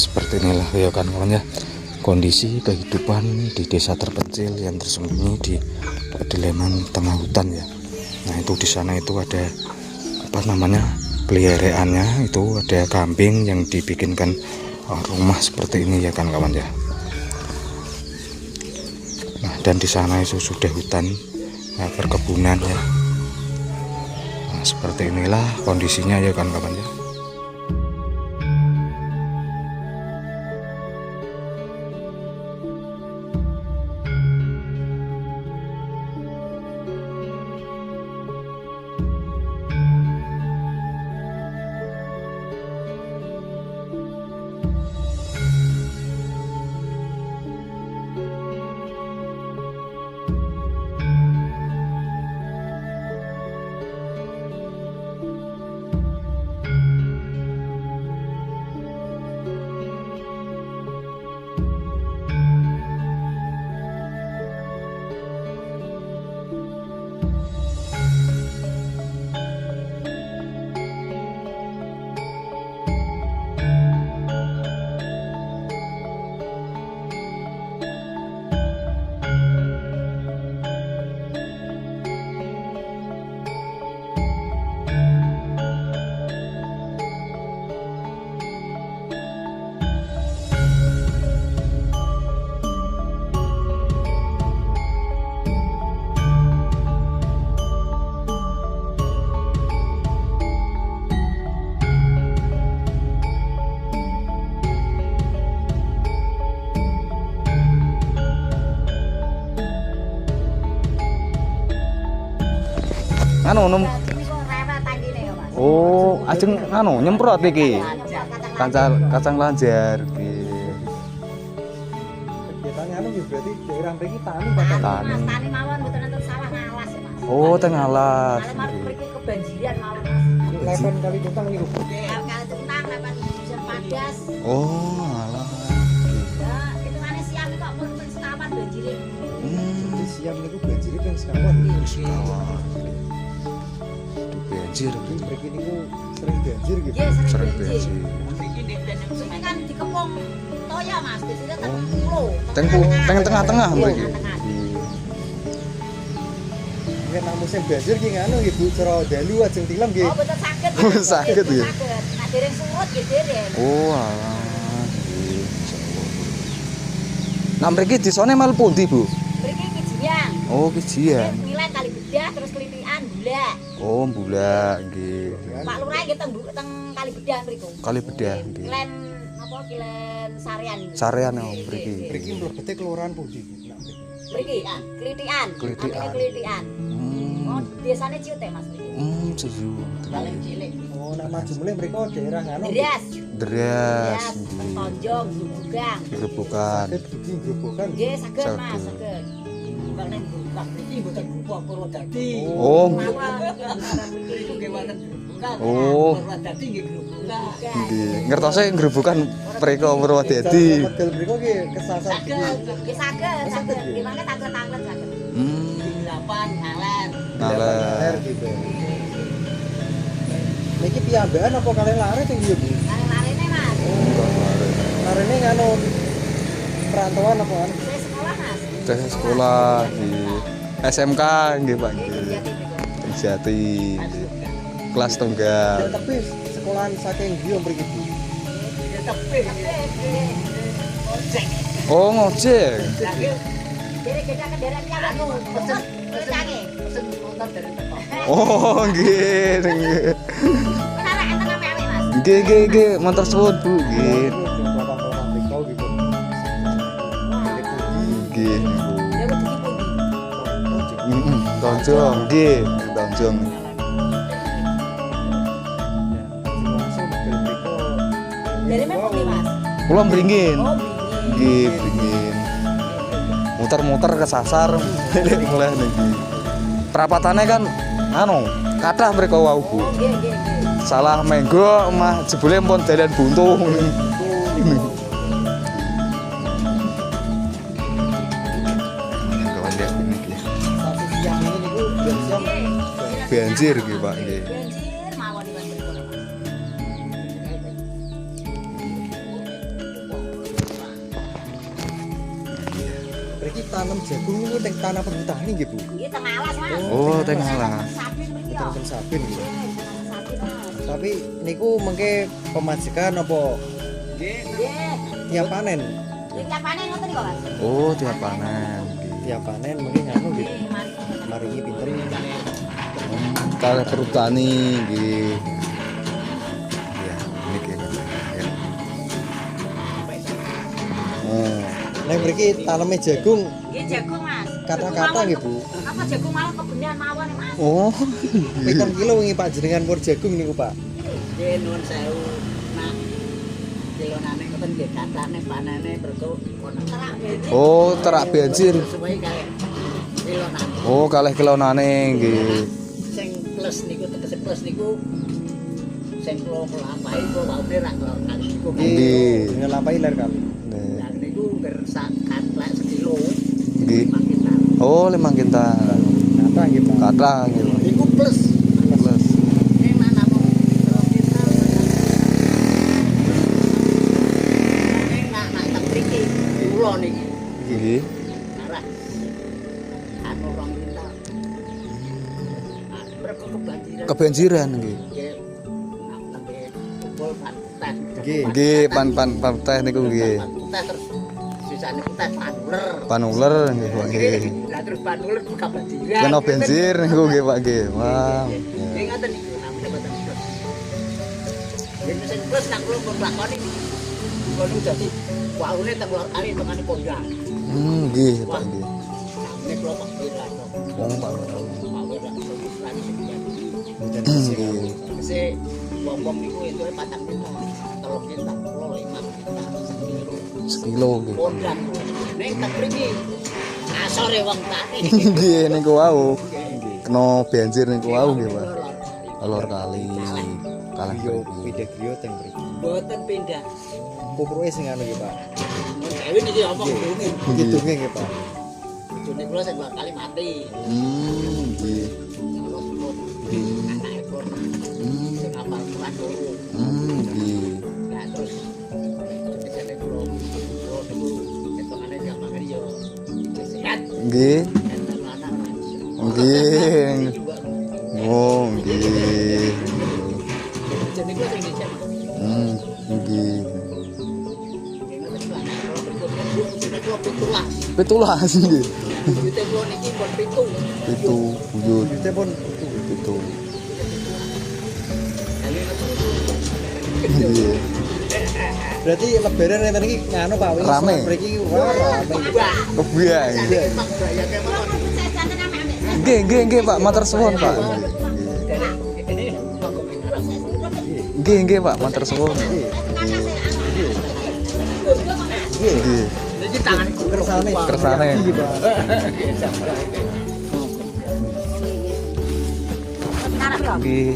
seperti inilah ya kan kawan ya, kondisi kehidupan di desa terpencil yang tersembunyi di pedalaman tengah hutan ya. Nah itu di sana itu ada apa namanya peliharaannya, itu ada kambing yang dibikinkan rumah seperti ini ya kan kawan ya. Nah dan di sana itu sudah hutan perkebunan ya. Nah, seperti inilah kondisinya ya kan kawan ya. Anu oh, ajeng anu nyemprot iki. Kacang lanjar iki. Kegiatannya anu berarti daerah mriki tani tani mawon mboten enten sawah ngalas ya, Mas. Oh, teng alas. Malah mriki kebanjiran mawon, Mas. lepen kali tuntang niku. Kali tentang lepen dusun Padas. Oh, alah. Nah, hitungane siang kok pun sekawan banjire. Jadi siang niku banjir ping sekawan. Banjir Mriki niku sering banjir gitu. Nggih, sering banjir. banjir. Ini kan dikepung toya, Mas. Biasanya teng pulau. Teng tengah-tengah mriki. Nek nang musim banjir ki nganu nggih Bu, cara dalu ajeng tilam nggih. Oh, betul saged. Saged ya? Nah, dereng surut nggih dereng. Oh, alah. Nah, mriki disone mel pundi, Bu? Mriki Kijian. Oh, Kijian. Milen kali bedah terus kelitian bulak. Oh, Bulak nggih. Pak Lurah nggih teng kali bedah mriku. Kali bedah nggih. Kilen apa kilen Sarean. Sarean oh, mriki. Mriki mlebete kelurahan pundi? Mriki ah, Klitian. Klitian. Namanya Klitian. Oh, desane Ciut ya Mas mriki. Seju. Paling cilik. Oh, nek maju mulih mriko daerah nganu. Deras. Deras. Tonjong, Jubugang. Gerobokan. Saged dugi grobokan. Nggih, saged Mas, Saged. saged. Bang nek buka mriki mboten buka Purwodadi. Oh. Iku nggih wonten buka. Oh. Purwodadi nggih buka. Nggih. Ngertose gerobokan mriko Purwodadi. Medal mriko nggih kesasar dugi. Saged, nggih saged, saged. Nggih mangke tanglet saged. 8 ngaler. Ngaler gitu. Niki piyambakan apa kalian lare sing ndi, Bu? Lare-larene Mas. Larene nganu perantauan apa kan? Saya sekolah Mas. Saya sekolah di SMK nggih Pak nggih. Jati mriki. Jati. Kelas tunggal. Tapi sekolahan saking ndi mriki, Bu? Tepe. Ojek. Oh, ngojek. Kira-kira kendaraan anu pesen kecange, pesen motor dari teko. Oh, nggih. Nggih. Kenapa enten apa-apa Mas? Nggih, motor suwun, Bu. Nggih. Bapak-bapak mriko gitu. Nggih, Bu. Ya kudu dipundi. Tonjong, nggih, tonjong. Langsung model mriko. Dari mana pundi Mas? Kula mringin. Oh, Nggih, mringin. Muter-muter kesasar mulai niki. Perapatannya kan anu, kathah mriko wau, Bu. nggih, nggih, nggih. Salah menggo mah jebule pun dalan buntu. Kawan lihat niki. Satu siang ini niku biar siang Banjir nggih, Pak, nggih. Banjir mawon iki Mas mriko. mriki tanam jagung niku teng tanah perhutani nggih, Bu. Iki tengah alas, Mas. Oh, tengah alas. Sapi mriki ya. Teng Sabin nggih. Sapi, Mas. Tapi niku mengke pemajikan apa Nggih. tiap panen? Iki tiap panen ngoten kok, Mas. Oh, tiap panen. Tiap panen mungkin nganu nggih. Nggih, Mas. Maringi pinten. Kalih perhutani nggih. Ya, niki kan. Ya. Oh. Nek mriki taneme jagung Nggih jagung, Mas. kata-kata nggih, Bu. Apa jagung malah kebunian mawon, Mas. Oh, Pitung kilo wingi Pak jenengan pur jagung niku, Pak. Nggih nuwun sewu. Nah, kilonane ngoten nggih katane panene berko kono terak. oh, terak banjir. Suwe kae kilonane. Oh, kalih kilonane nggih. Sing plus niku tegese plus niku sing kula nglampahi kok waune ra nglor kali niku. Nggih. Ngelampahi ler kali. Nggih. Lah niku bersak katlek sekilo. Nggih. Makitan. Oh, 5 kintal. Kata nggih, Pak. Kata nggih. Iku plus. Plus. Ning mana mau kilo kita. Ning nak tak mriki kula niki. Nggih. Arah. Anu rong kita. Berapa kebanjiran? Kebanjiran nggih. Nggih. Nak nembe kumpul pantai. Nggih. Nggih, pan teh niku nggih. Pantai terus sisane pantai panuler. Panuler nggih, Pak nggih. Lah terus panuler buka banjiran. Kena banjir niku nggih, Pak nggih. Wah. Nggih ngaten niku namine boten plus. Yen sing plus nak kula pun lakoni. Kono dadi waune teng lor kali tengane kondang. Nggih, Pak nggih. Namine kula Pak Wirano. Wong Pak. Pak Wirano lani sekian. Mboten Nggih. Tegese wong-wong niku entuke 4 kintal. 3 kintal, 5 kintal, 1 kilo. Sekilo nggih. Kondang. Ning tak mriki asore wong tani. Nggih niku wau. Kena banjir niku wau nggih, Pak. Alor kali. Kalah Griyo, mriki. pindah griyo teng mriki. Boten pindah. Pupruke sing anu nggih, Pak. Dewi niki apa ngene. Kidunge nggih, Pak. Bojone kula sing 2 kali mati. Nggih. Kalau pun anake pun sing apal Quran dulu. Nggih. Nah terus ketika kula niku ketongane jamane yo sehat. Nggih. Dan anak Nggih. Oh, nggih. jenenge kula sing dicek. Nggih. Pitulah. Pitulas nggih. Kita kula niki pun pitu. Pitu buyut Buyute pun pitu. Kali Nggih. berarti lebaran ngeten iki nganu Pak wingi Rame. mriki wah rame. Kebuang. Nggih. Mak bayake mawon. Nggih, Pak, matur suwun, Pak. Nggih, Pak, matur suwun. Nggih. Niki tangan Kersane. Kersane. Nggih, Pak. Nggih. Nggih.